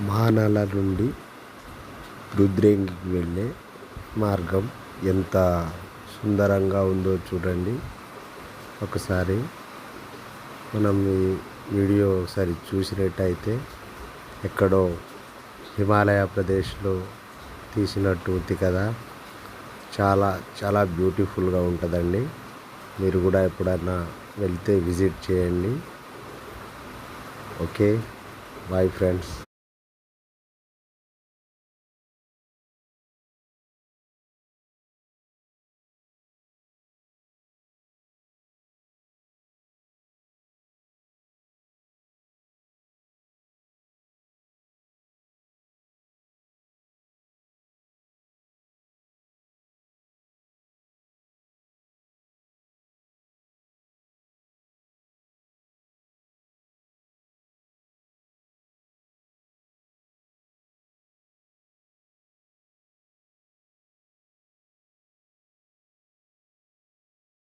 మానల నుండి రుద్రేంగికి వెళ్ళే మార్గం ఎంత సుందరంగా ఉందో చూడండి. ఒకసారి మనం ఈ వీడియో ఒకసారి చూసినట్టయితే ఎక్కడో హిమాలయ ప్రదేశ్లో తీసినట్టు ఉంది కదా. చాలా చాలా బ్యూటిఫుల్గా ఉంటుందండి. మీరు కూడా ఎప్పుడన్నా వెళ్తే విజిట్ చేయండి. Okay, bye friends.